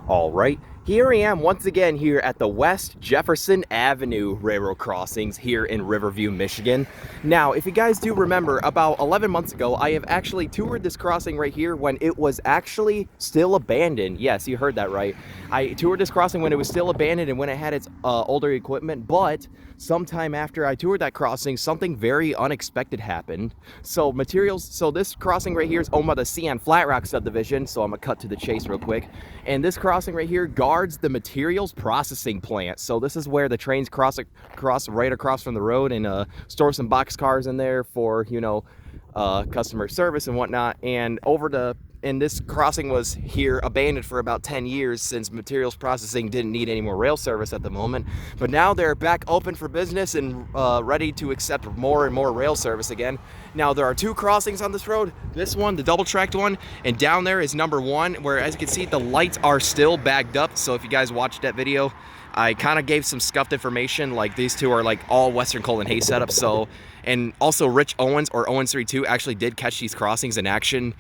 All right, here I am once again here at the West Jefferson Avenue railroad crossings here in Riverview, Michigan. Now, if you guys do remember, about 11 months ago, I have actually toured this crossing right here when it was actually still abandoned. Yes, you heard that right. I toured this crossing when it was still abandoned and when it had its older equipment, but sometime after I toured that crossing, something very unexpected happened. So this crossing right here is owned by the C.R. Flat Rock subdivision, so I'm gonna cut to the chase real quick. And this crossing right here guards the materials processing plant. So this is where the trains cross right across from the road and store some box cars in there for, customer service and whatnot. And this crossing was here abandoned for about 10 years since materials processing didn't need any more rail service at the moment. But now they're back open for business and ready to accept more and more rail service again. Now there are two crossings on this road. This one, the double tracked one, and down there is number one, where as you can see, the lights are still bagged up. So if you guys watched that video, I kind of gave some scuffed information, like these two are like all Western Coal and Hay setups. So, and also Rich Owens or Owens 32 actually did catch these crossings in action,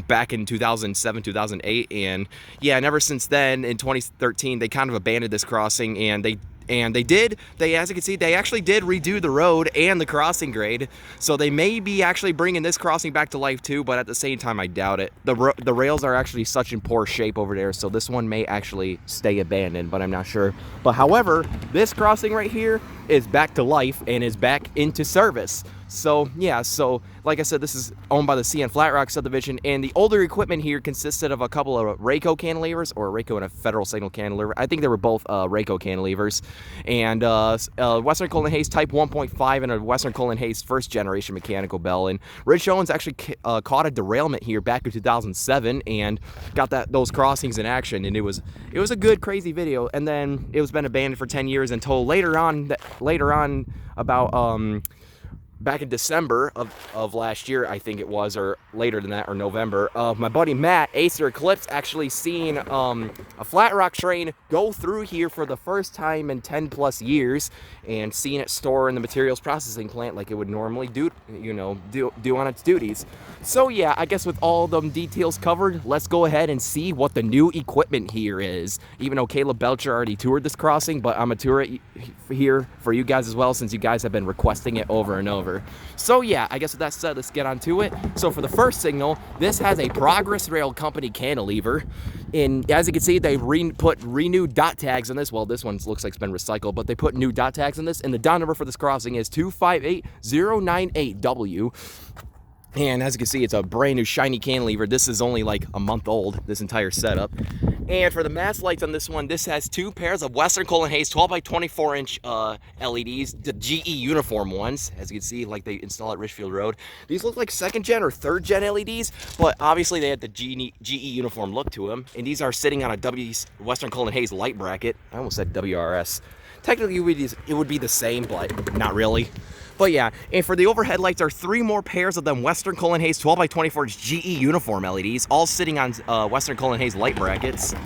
back in 2007, 2008. And yeah, and ever since then, in 2013, they kind of abandoned this crossing, and as you can see, they actually did redo the road and the crossing grade. So they may be actually bringing this crossing back to life too, but at the same time, I doubt it. The rails are actually such in poor shape over there, so this one may actually stay abandoned, but I'm not sure. But however, this crossing right here is back to life and is back into service. So yeah, so like I said, this is owned by the C.R. Flat Rock subdivision, and the older equipment here consisted of a couple of Rayco cantilevers, or Rayco and a Federal Signal cantilever. I think they were both Rayco cantilevers, and Western Coal and Hay's Type 1.5 and a Western Coal and Hay's first generation mechanical bell. And Rich Owens actually caught a derailment here back in 2007 and got those crossings in action, and it was a good crazy video. And then it was been abandoned for 10 years until later on about back in December of last year, I think it was, or later than that, or November, my buddy Matt, Acer Eclipse, actually seen a flat rock train go through here for the first time in 10 plus years, and seeing it store in the materials processing plant like it would normally do on its duties. So yeah, I guess with all the details covered, let's go ahead and see what the new equipment here is. Even though Caleb Belcher already toured this crossing, but I'm gonna tour it here for you guys as well, since you guys have been requesting it over and over. So yeah, I guess with that said, let's get on to it. So for the first signal, this has a Progress Rail Company cantilever, and as you can see, they put renewed dot tags on this. Well, this one looks like it's been recycled, but they put new dot tags on this, and the dot number for this crossing is 258098W. And as you can see, it's a brand new shiny cantilever. This is only like a month old, this entire setup. And for the mast lights on this one, this has two pairs of Western Coal and Hay's 12 by 24 inch LEDs, the GE uniform ones, as you can see, like they install at Richfield Road. These look like second gen or third gen LEDs, but obviously they had the GE uniform look to them. And these are sitting on a Western Coal and Hay's light bracket. I almost said WRS. Technically, it would be the same, but not really. But yeah, and for the overhead lights are three more pairs of them Western Coal and Hay's 12 by 24 inch GE uniform LEDs, all sitting on Western Coal and Hay's light brackets.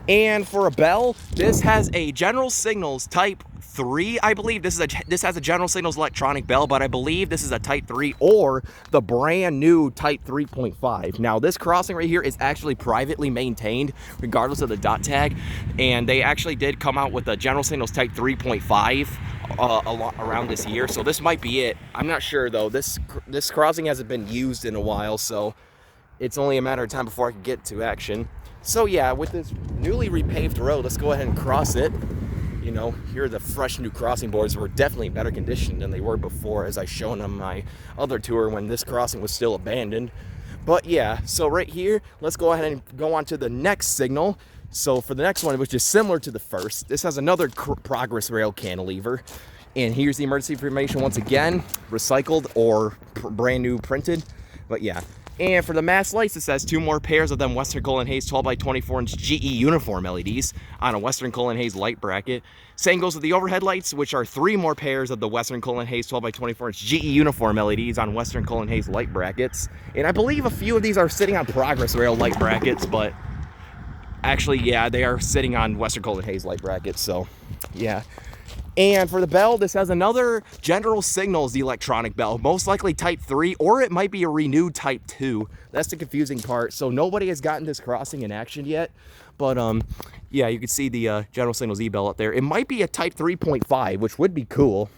And for a bell, this has a General Signals Type 3, I believe. This has a General Signals electronic bell, but I believe this is a Type 3 or the brand new Type 3.5. Now, this crossing right here is actually privately maintained, regardless of the dot tag, and they actually did come out with a General Signals Type 3.5 around this year, so this might be it. I'm not sure though. This crossing hasn't been used in a while, so it's only a matter of time before I can get to action. So yeah, with this newly repaved road, let's go ahead and cross it. Here are the fresh new crossing boards. Were definitely in better condition than they were before, as I shown on my other tour when this crossing was still abandoned. But yeah, so right here, let's go ahead and go on to the next signal. So for the next one, which is similar to the first, this has another Progress Rail cantilever. And here's the emergency information once again, recycled or brand new printed. But yeah. And for the mast lights, this has two more pairs of them Western Coal and Hay's 12 by 24 inch GE uniform LEDs on a Western Coal and Hay's light bracket. Same goes with the overhead lights, which are three more pairs of the Western Coal and Hay's 12 by 24 inch GE uniform LEDs on Western Coal and Hay's light brackets. And I believe a few of these are sitting on Progress Rail light brackets, but actually, yeah, they are sitting on Western Coal and Hay's light brackets. So yeah. And for the bell, this has another General Signals electronic bell, most likely type 3, or it might be a renewed type 2. That's the confusing part. So nobody has gotten this crossing in action yet. But yeah, you can see the General Signals e-bell up there. It might be a type 3.5, which would be cool.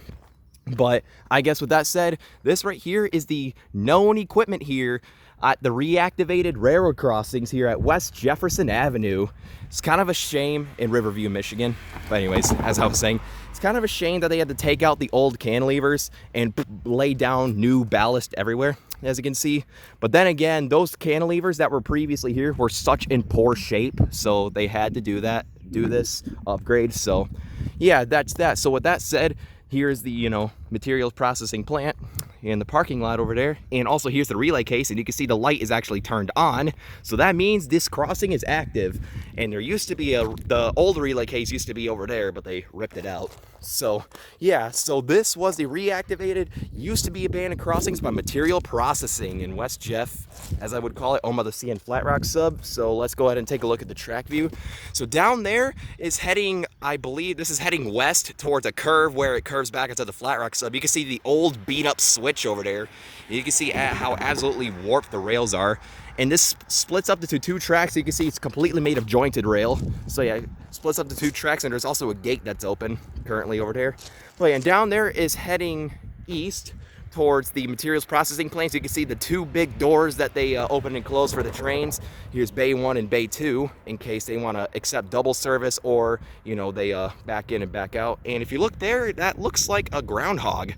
But I guess with that said, this right here is the known equipment here at the reactivated railroad crossings here at West Jefferson Avenue. It's kind of a shame in Riverview, Michigan. But anyways, as I was saying, it's kind of a shame that they had to take out the old cantilevers and lay down new ballast everywhere, as you can see. But then again, those cantilevers that were previously here were such in poor shape, so they had to do this upgrade. So yeah, that's that. So with that said, here's the, materials processing plant and the parking lot over there. And also here's the relay case, and you can see the light is actually turned on. So that means this crossing is active. And there used to be the old relay case used to be over there, but they ripped it out. So yeah, so this was the reactivated, used to be abandoned crossings by material processing in West Jeff, as I would call it, owned by the CN Flat Rock sub. So let's go ahead and take a look at the track view. So down there is heading, I believe this is heading west towards a curve where it curves back into the Flat Rock sub. You can see the old beat up switch over there. You can see how absolutely warped the rails are. And this splits up into two tracks. You can see it's completely made of jointed rail. So yeah, splits up to two tracks, and there's also a gate that's open currently over there. But yeah, and down there is heading east towards the materials processing plant. So you can see the two big doors that they open and close for the trains. Here's Bay 1 and Bay 2 in case they want to accept double service, or they back in and back out. And if you look there, that looks like a groundhog.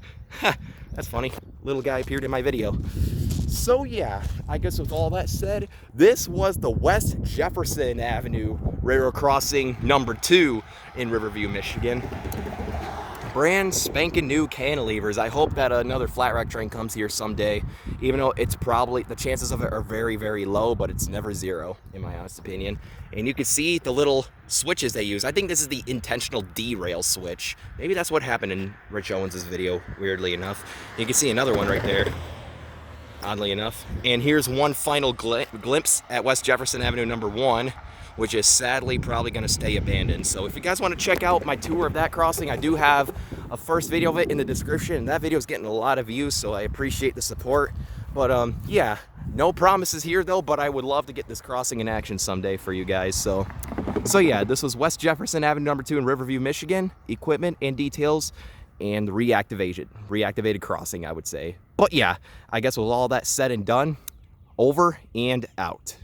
That's funny. Little guy appeared in my video. So yeah, I guess with all that said, this was the West Jefferson Avenue railroad crossing number 2 in Riverview, Michigan. Brand spanking new cantilevers. I hope that another flat rack train comes here someday, even though it's probably, the chances of it are very, very low, but it's never zero in my honest opinion. And you can see the little switches they use. I think this is the intentional derail switch. Maybe that's what happened in Rich Owens' video, weirdly enough. You can see another one right there, oddly enough. And here's one final glimpse at West Jefferson Avenue number 1, which is sadly probably going to stay abandoned. So if you guys want to check out my tour of that crossing, I do have a first video of it in the description, and that video is getting a lot of views, so I appreciate the support. But yeah, no promises here though, but I would love to get this crossing in action someday for you guys. So yeah, this was West Jefferson Avenue number 2 in Riverview, Michigan. Equipment and details and the reactivated crossing, I would say. But yeah, I guess with all that said and done, over and out.